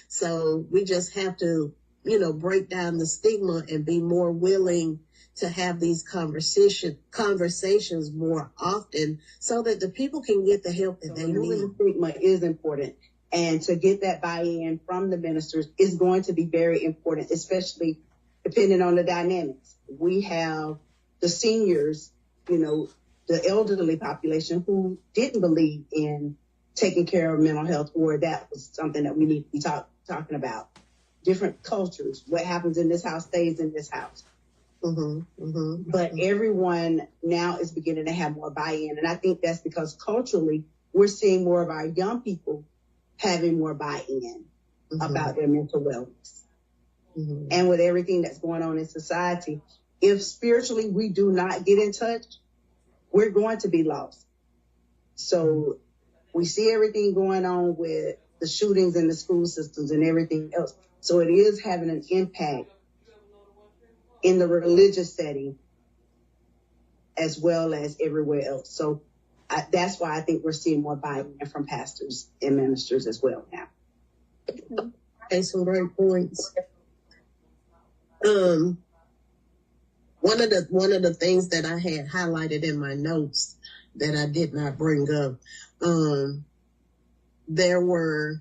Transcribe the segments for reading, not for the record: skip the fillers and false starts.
So we just have to, break down the stigma and be more willing to have these conversations more often so that the people can get the help that they need. The stigma is important. And to get that buy-in from the ministers is going to be very important, especially depending on the dynamics. We have the seniors, the elderly population who didn't believe in taking care of mental health, or that was something that we need to be talking about. Different cultures. What happens in this house stays in this house. But everyone now is beginning to have more buy-in. And I think that's because culturally, we're seeing more of our young people having more buy-in about their mental wellness. And with everything that's going on in society, if spiritually we do not get in touch, we're going to be lost. So we see everything going on with the shootings in the school systems and everything else. So it is having an impact in the religious setting as well as everywhere else. So that's why I think we're seeing more buy-in from pastors and ministers as well now. Okay, some great points. One of the things that I had highlighted in my notes that I did not bring up, there were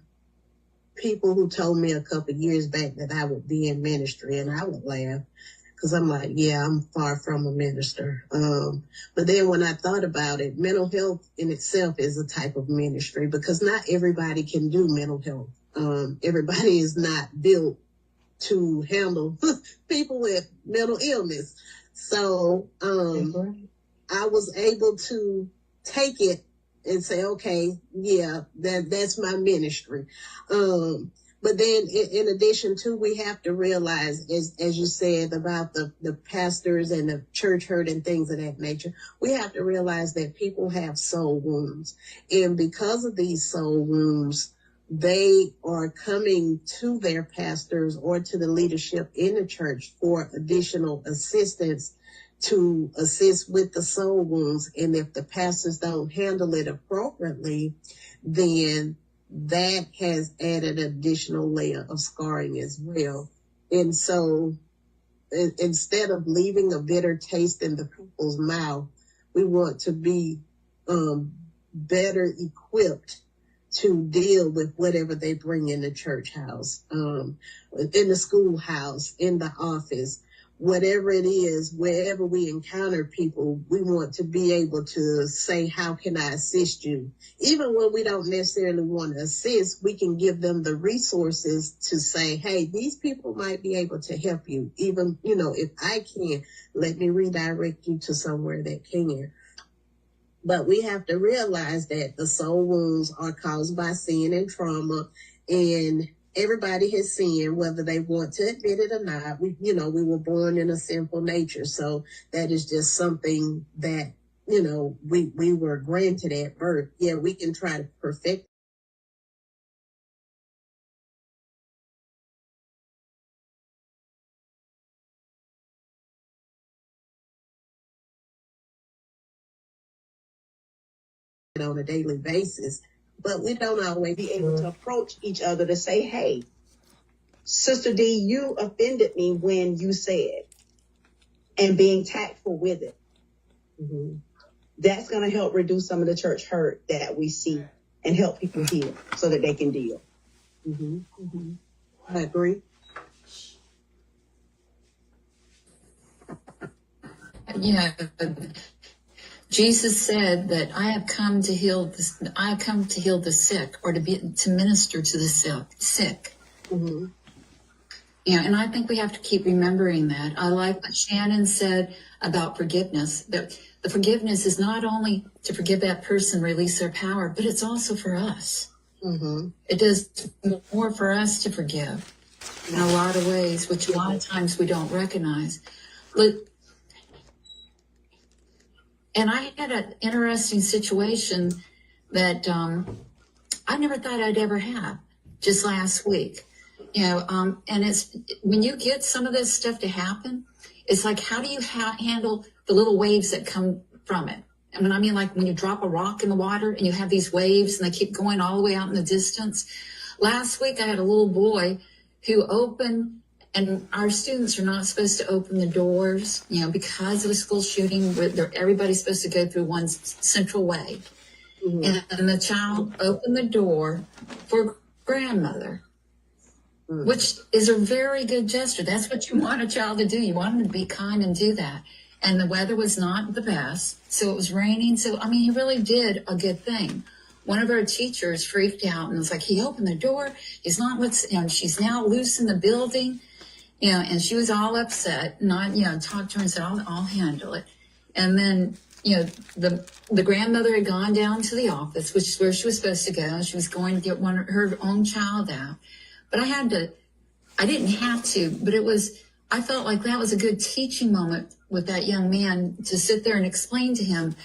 people who told me a couple of years back that I would be in ministry, and I would laugh because I'm like, yeah, I'm far from a minister. But then when I thought about it, mental health in itself is a type of ministry because not everybody can do mental health. Everybody is not built to handle people with mental illness. So I was able to take it and say, okay, yeah, that's my ministry. But then in addition to, we have to realize, as you said about the pastors and the church hurt and things of that nature, we have to realize that people have soul wounds. And because of these soul wounds, they are coming to their pastors or to the leadership in the church for additional assistance to assist with the soul wounds. And if the pastors don't handle it appropriately, then that has added an additional layer of scarring as well. And so instead of leaving a bitter taste in the people's mouth, we want to be better equipped to deal with whatever they bring in the church house, in the schoolhouse, in the office, whatever it is, wherever we encounter people, we want to be able to say, how can I assist you? Even when we don't necessarily want to assist, we can give them the resources to say, hey, these people might be able to help you. Even, if I can, let me redirect you to somewhere that can. But we have to realize that the soul wounds are caused by sin and trauma, and everybody has sinned, whether they want to admit it or not. We were born in a sinful nature. So that is just something that, we were granted at birth. Yeah, we can try to perfect it on a daily basis, but we don't always be able to approach each other to say, hey, Sister D, you offended me when you said, and being tactful with it. That's going to help reduce some of the church hurt that we see and help people heal so that they can deal. I agree. Yeah. Jesus said that I have come to heal the sick, or to minister to the sick. Yeah, and I think we have to keep remembering that. I like what Shannon said about forgiveness, that the forgiveness is not only to forgive that person, release their power, but it's also for us. It does more for us to forgive in a lot of ways, which a lot of times we don't recognize. And I had an interesting situation that I never thought I'd ever have just last week. And it's when you get some of this stuff to happen, it's like, how do you handle the little waves that come from it? I mean, like when you drop a rock in the water and you have these waves and they keep going all the way out in the distance. last week I had a little boy who opened, and our students are not supposed to open the doors, because of a school shooting. Everybody's supposed to go through one central way. Mm-hmm. And the child opened the door for grandmother, which is a very good gesture. That's what you want a child to do. You want them to be kind and do that. And the weather was not the best, so it was raining. So, he really did a good thing. One of our teachers freaked out and was like, he opened the door. He's not, she's now loose in the building. And she was all upset. And I, talked to her and said, I'll handle it. And then, the grandmother had gone down to the office, which is where she was supposed to go. She was going to get her own child out. But I didn't have to, but I felt like that was a good teaching moment with that young man to sit there and explain to him,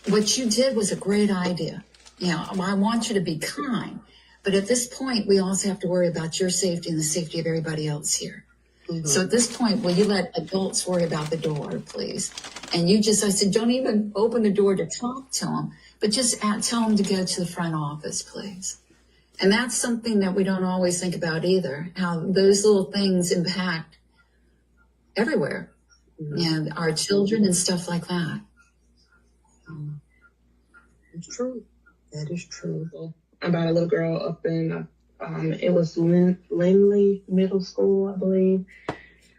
what you did was a great idea. I want you to be kind. But at this point, we also have to worry about your safety and the safety of everybody else here. Mm-hmm. So at this point, will you let adults worry about the door, please? And I said, don't even open the door to talk to them, but just tell them to go to the front office, please. And that's something that we don't always think about either, how those little things impact everywhere, and our children and stuff like that. It's true. That is true. About a little girl up in, it was Lindley Middle School, I believe,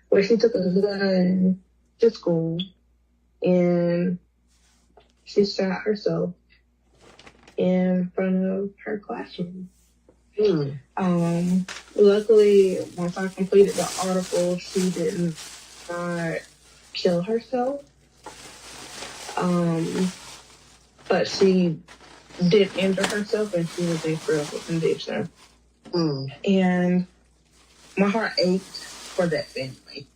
where she took a gun to school and she shot herself in front of her classroom. Luckily, once I completed the article, she did not kill herself. But she did injure herself, and she was in critical condition. And my heart ached for that family.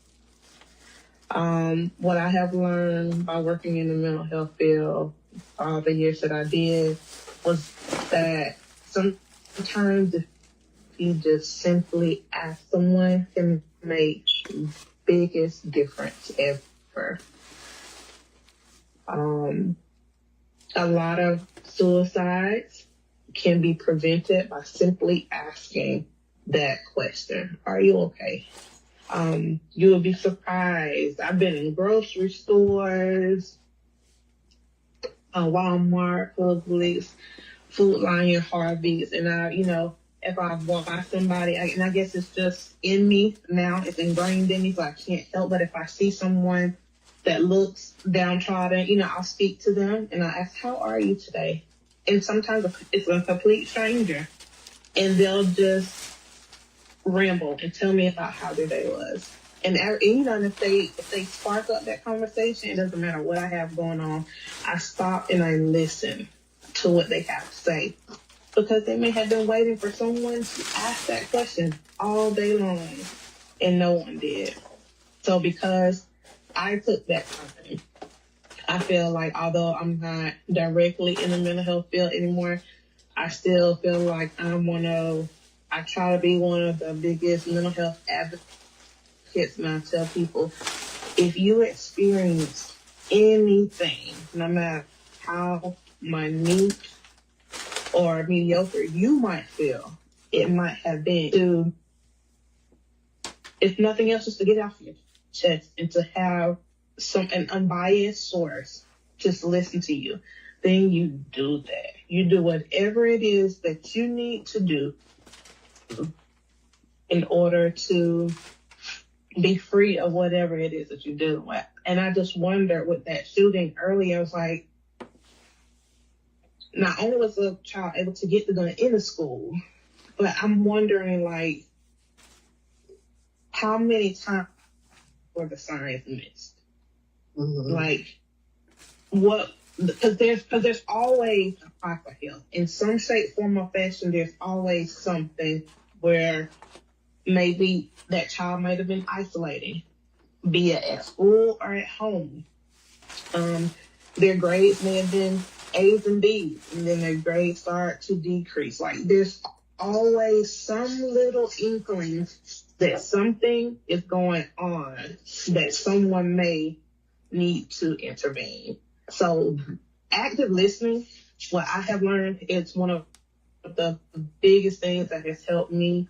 What I have learned by working in the mental health field all the years that I did was that sometimes if you just simply ask someone can make the biggest difference ever. A lot of suicides can be prevented by simply asking that question. Are you okay? You will be surprised. I've been in grocery stores, Walmart, Publix, Food Lion, Harvey's, and if I walk by somebody, and I guess it's just in me now, it's ingrained in me, so I can't help but if I see someone that looks downtrodden, I'll speak to them and I'll ask, how are you today? And sometimes it's a complete stranger and they'll just ramble and tell me about how their day was. And if they spark up that conversation, it doesn't matter what I have going on. I stop and I listen to what they have to say, because they may have been waiting for someone to ask that question all day long and no one did. So because I took that time, I feel like although I'm not directly in the mental health field anymore, I still feel like I try to be one of the biggest mental health advocates, and I tell people, if you experience anything, no matter how minute or mediocre you might feel it might have been, to, if nothing else, just to get off your chest and to have an unbiased source just listen to you, then you do that. You do whatever it is that you need to do in order to be free of whatever it is that you're dealing with. And I just wondered with that shooting earlier, I was like, not only was the child able to get the gun in the school, but I'm wondering, like, how many times were the signs missed? Like, what? Because there's always a cry for help in some shape, form, or fashion. There's always something where maybe that child might have been isolating, be it at school or at home. Their grades may have been A's and B's, and then their grades start to decrease. Like, there's always some little inkling that something is going on, that someone may need to intervene. So active listening, what I have learned, is one of the biggest things that has helped me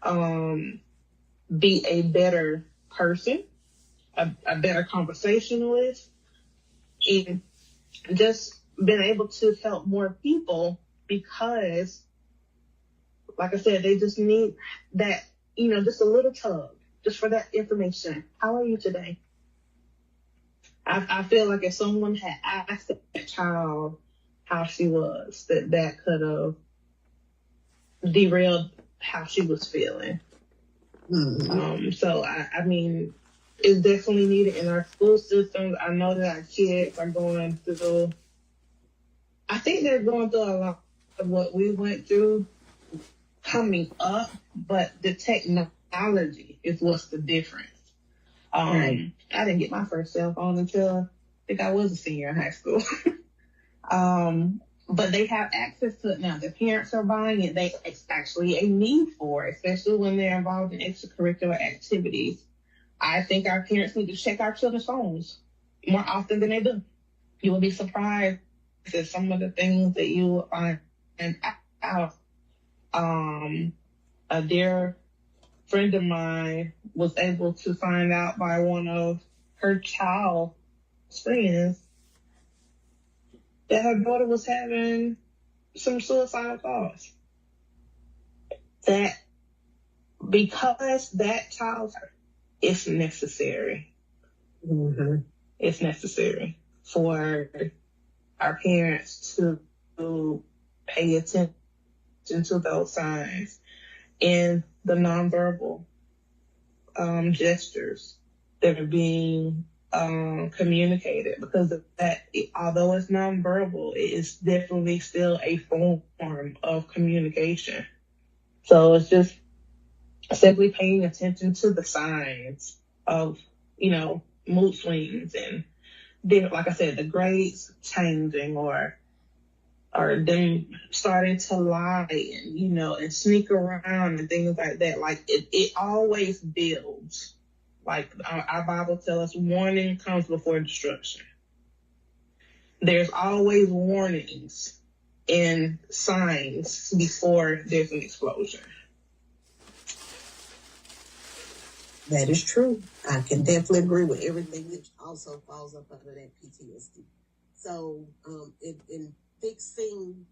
be a better person, a better conversationalist, and just been able to help more people because, like I said, they just need that, just a little tug, just for that information. How are you today? I feel like if someone had asked that child how she was, that could have derailed how she was feeling. Mm-hmm. So I mean, it's definitely needed in our school systems. I know that our kids are going through, I think they're going through a lot of what we went through coming up, but the technology is what's the difference. Right. I didn't get my first cell phone until I think I was a senior in high school. But they have access to it now. Their parents are buying it. It's actually a need for it, especially when they're involved in extracurricular activities. I think our parents need to check our children's phones more often than they do. You will be surprised at some of the things that you will find out. A dear friend of mine was able to find out by one of her child's friends that her daughter was having some suicidal thoughts. That because that child, it's necessary. Mm-hmm. It's necessary for our parents to pay attention to those signs and the nonverbal gestures that are being communicated, because of that, although it's nonverbal, it is definitely still a form of communication. So it's just simply paying attention to the signs of, mood swings and like I said, the grades changing or them starting to lie and, and sneak around and things like that. Like it always builds. Like our Bible tells us, warning comes before destruction. There's always warnings and signs before there's an explosion. That is true. I can definitely agree with everything that also falls up under that PTSD. So in fixing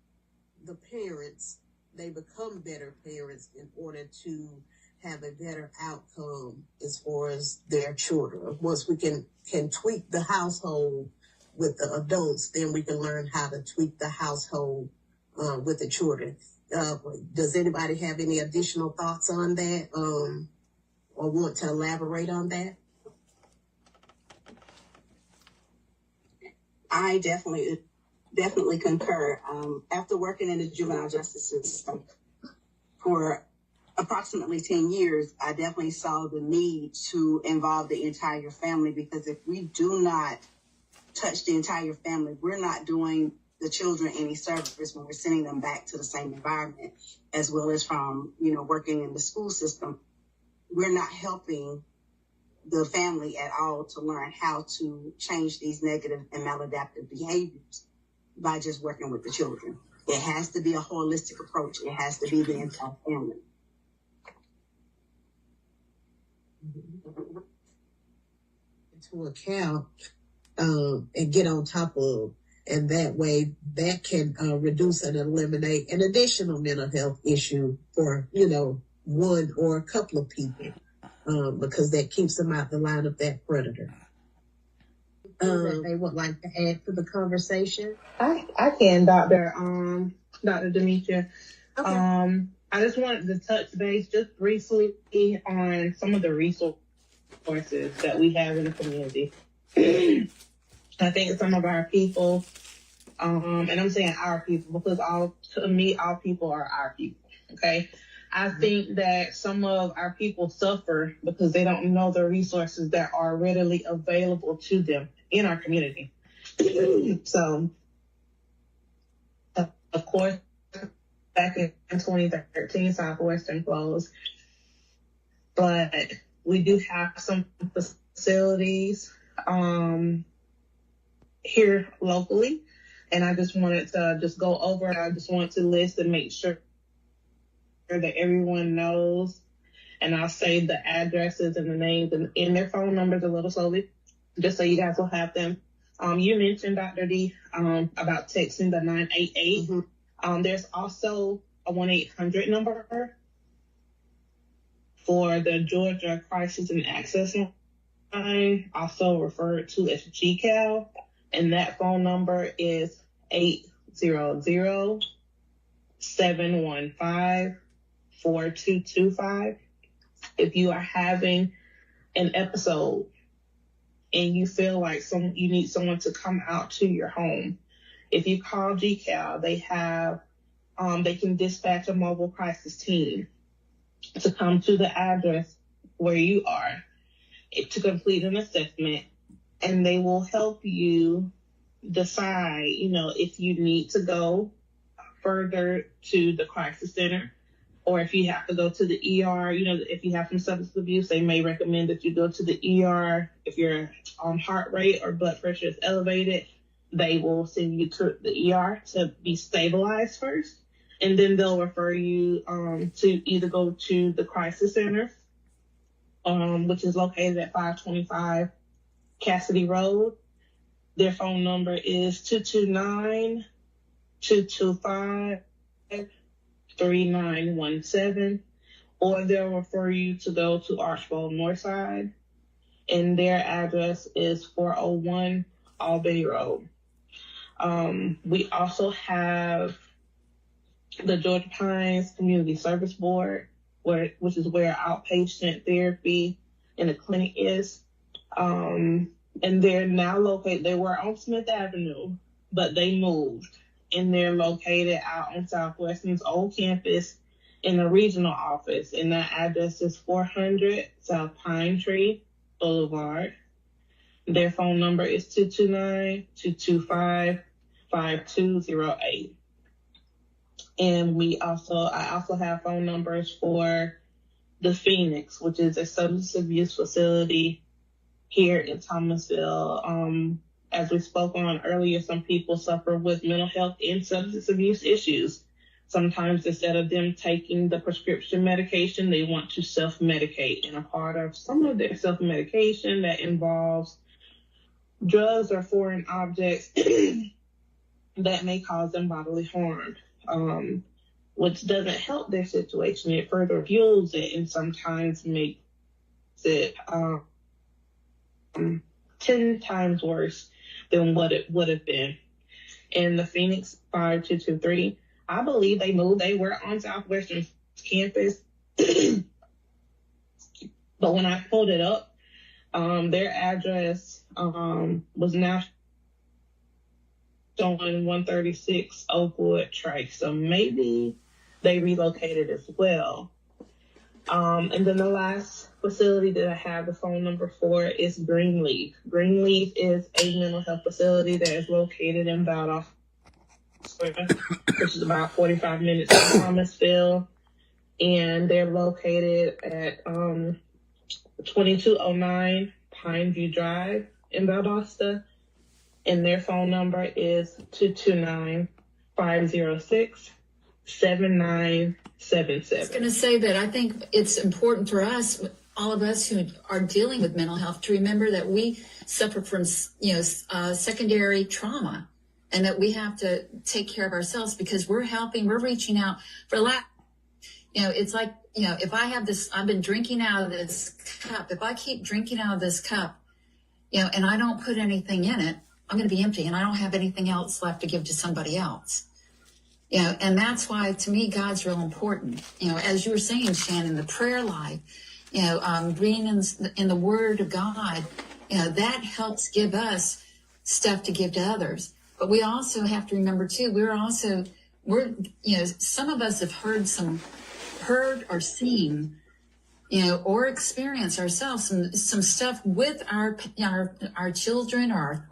the parents, they become better parents in order to have a better outcome as far as their children. Once we can tweak the household with the adults, then we can learn how to tweak the household with the children. Does anybody have any additional thoughts on that or want to elaborate on that? I definitely concur. After working in the juvenile justice system for approximately 10 years, I definitely saw the need to involve the entire family, because if we do not touch the entire family, we're not doing the children any service when we're sending them back to the same environment, as well as from, working in the school system. We're not helping the family at all to learn how to change these negative and maladaptive behaviors by just working with the children. It has to be a holistic approach. It has to be the entire family. To account and get on top of, and that way that can reduce and eliminate an additional mental health issue for one or a couple of people, because that keeps them out the line of that predator. That they would like to add to the conversation. I can, Dr. Demetria. Okay. I just wanted to touch base just briefly on some of the resources that we have in the community. I think some of our people, and I'm saying our people because to me, all people are our people. Okay. I think that some of our people suffer because they don't know the resources that are readily available to them in our community. So, of course, back in 2013, Southwestern closed, but we do have some facilities here locally And I just wanted to just go over it. I just wanted to list and make sure that everyone knows. And I'll save the addresses and the names and their phone numbers a little slowly, just so you guys will have them. You mentioned, Dr. D, about texting the 988. Mm-hmm. There's also a 1-800 number for the Georgia Crisis and Access Line, also referred to as GCAL. And that phone number is 800-715-4225. If you are having an episode and you feel like you need someone to come out to your home, if you call GCAL, they can dispatch a mobile crisis team to come to the address where you are to complete an assessment, and they will help you decide, if you need to go further to the crisis center, or if you have to go to the ER. If you have some substance abuse, they may recommend that you go to the ER. If your heart rate or blood pressure is elevated, they will send you to the ER to be stabilized first. And then they'll refer you to either go to the crisis center, which is located at 525 Cassidy Road. Their phone number is 229-225-3917, or they'll refer you to go to Archbold Northside, and their address is 401 Albany Road. We also have the Georgia Pines Community Service Board, which is where outpatient therapy in a clinic is. And they're now located, they were on Smith Avenue, but they moved. And they're located out on Southwestern's old campus in a regional office. And that address is 400 South Pine Tree Boulevard. Their phone number is 229-225-5208. And I also have phone numbers for the Phoenix, which is a substance abuse facility here in Thomasville. As we spoke on earlier, some people suffer with mental health and substance abuse issues. Sometimes instead of them taking the prescription medication, they want to self-medicate. And a part of some of their self-medication that involves drugs or foreign objects that may cause them bodily harm, which doesn't help their situation. It further fuels it and sometimes makes it 10 times worse than what it would have been. And the Phoenix 5223, I believe they moved. They were on Southwestern campus. But when I pulled it up, their address was now showing 136 Oakwood Trace. So maybe they relocated as well. And then the last facility that I have the phone number for is Greenleaf. Greenleaf is a mental health facility that is located in Valdosta, which is about 45 minutes from Thomasville. And they're located at 2209 Pineview Drive in Valdosta. And their phone number is 229-506-7977. I was going to say that I think it's important for us, all of us who are dealing with mental health, to remember that we suffer from, secondary trauma, and that we have to take care of ourselves because we're reaching out for it's like, if I have this, I've been drinking out of this cup. If I keep drinking out of this cup, and I don't put anything in it, I'm going to be empty and I don't have anything else left to give to somebody else. And that's why, to me, God's real important. As you were saying, Shannon, the prayer life, reading in the Word of God, that helps give us stuff to give to others. But we also have to remember, too, some of us have heard or seen, or experienced ourselves some stuff with our children or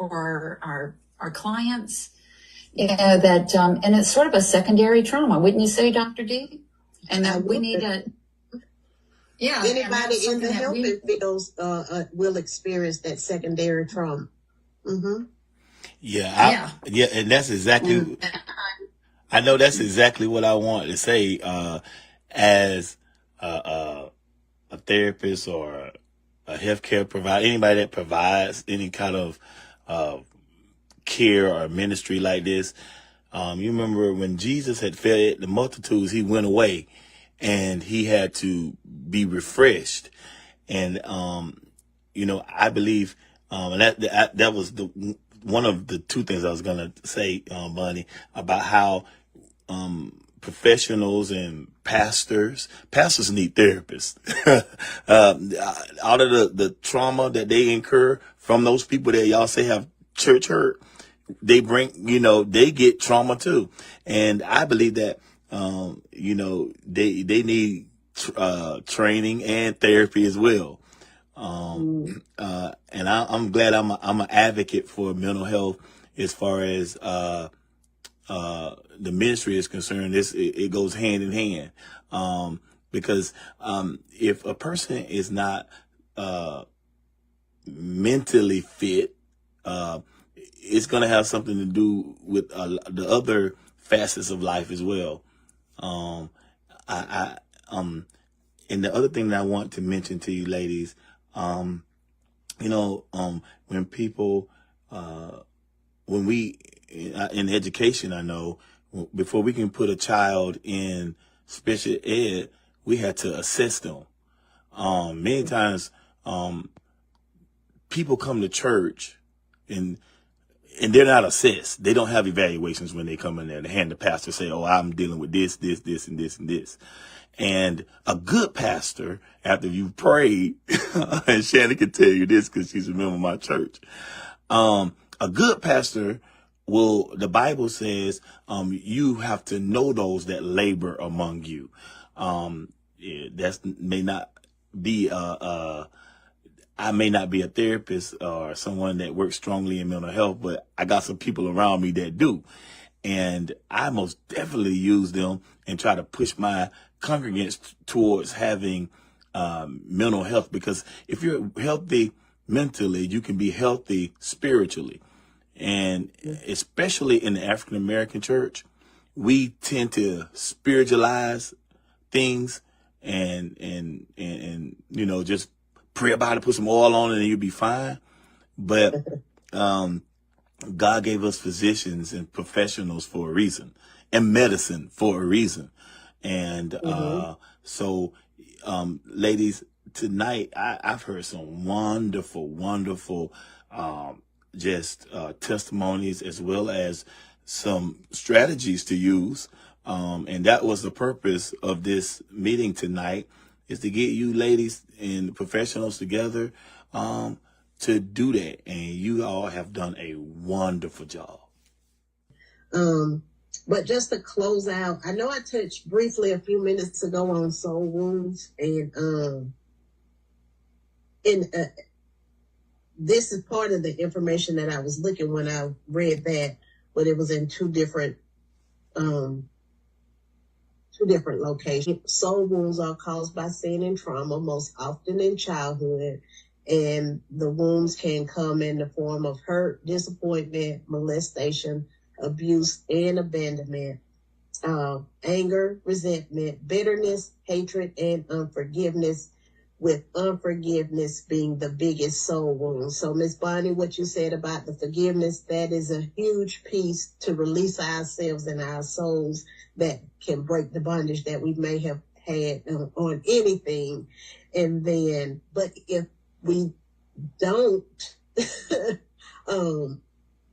our clients. That and it's sort of a secondary trauma, wouldn't you say, Dr. D? And that we need to, anybody in the helping fields will experience that secondary trauma. Mm-hmm. Yeah. Yeah, and that's exactly. I know that's exactly what I wanted to say. As a therapist or a healthcare provider, anybody that provides any kind of uh, care or ministry like this. You remember when Jesus had fed the multitudes, he went away and he had to be refreshed. And, I believe, and that was one of the two things I was going to say, Bunny, about how, professionals and pastors need therapists. Out of the trauma that they incur from those people that y'all say have church hurt, they bring, they get trauma too. And I believe that, they need, training and therapy as well. And I'm glad I'm an advocate for mental health as far as, the ministry is concerned. It goes hand in hand. Because, if a person is not, mentally fit, it's going to have something to do with the other facets of life as well. Um, and the other thing that I want to mention to you ladies, when people, when we, in education, I know before we can put a child in special ed, we had to assess them. Many times, people come to church and they're not assessed. They don't have evaluations when they come in there. They hand the pastor say, "Oh, I'm dealing with this, this, this, and this, and this." And a good pastor, after you've prayed, and Shannon can tell you this because she's a member of my church. A good pastor the Bible says, you have to know those that labor among you. That may not be, I may not be a therapist or someone that works strongly in mental health, but I got some people around me that do. And I most definitely use them and try to push my congregants towards having mental health, because if you're healthy mentally, you can be healthy spiritually. And especially in the African American church, we tend to spiritualize things and just pray about it, put some oil on it, and you'll be fine. But God gave us physicians and professionals for a reason, and medicine for a reason. And so, ladies, tonight I've heard some wonderful testimonies, as well as some strategies to use. And that was the purpose of this meeting tonight, is to get you ladies and professionals together to do that. And you all have done a wonderful job. But just to close out, I know I touched briefly a few minutes ago on soul wounds, and this is part of the information that I was looking when I read that, but it was in two different locations. Soul wounds are caused by sin and trauma, most often in childhood, and the wounds can come in the form of hurt, disappointment, molestation, abuse, and abandonment, anger, resentment, bitterness, hatred, and unforgiveness, with unforgiveness being the biggest soul wound. So, Miss Bonnie, what you said about the forgiveness, that is a huge piece to release ourselves and our souls that can break the bondage that we may have had on anything. And then, but if we don't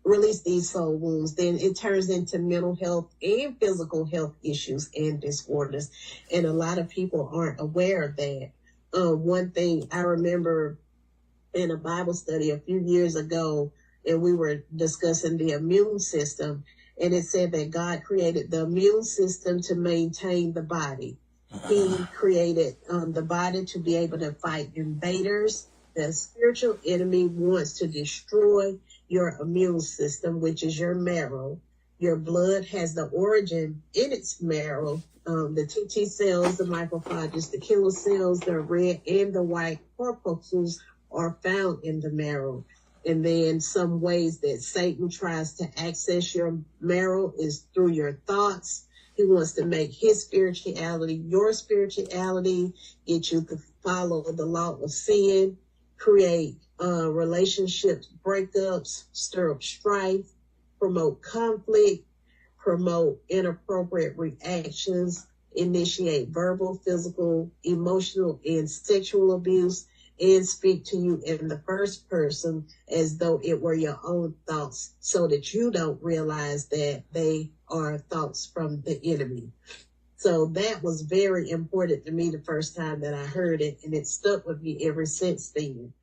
release these soul wounds, then it turns into mental health and physical health issues and disorders. And a lot of people aren't aware of that. One thing I remember in a Bible study a few years ago, and we were discussing the immune system, and it said that God created the immune system to maintain the body. He created the body to be able to fight invaders. The spiritual enemy wants to destroy your immune system, which is your marrow. Your blood has the origin in its marrow. The TT cells, the macrophages, the killer cells, the red and the white corpuscles are found in the marrow. And then some ways that Satan tries to access your marrow is through your thoughts. He wants to make his spirituality your spirituality, get you to follow the law of sin, create relationships, breakups, stir up strife, promote conflict, promote inappropriate reactions, initiate verbal, physical, emotional, and sexual abuse, and speak to you in the first person as though it were your own thoughts, so that you don't realize that they are thoughts from the enemy. So that was very important to me the first time that I heard it, and it stuck with me ever since then.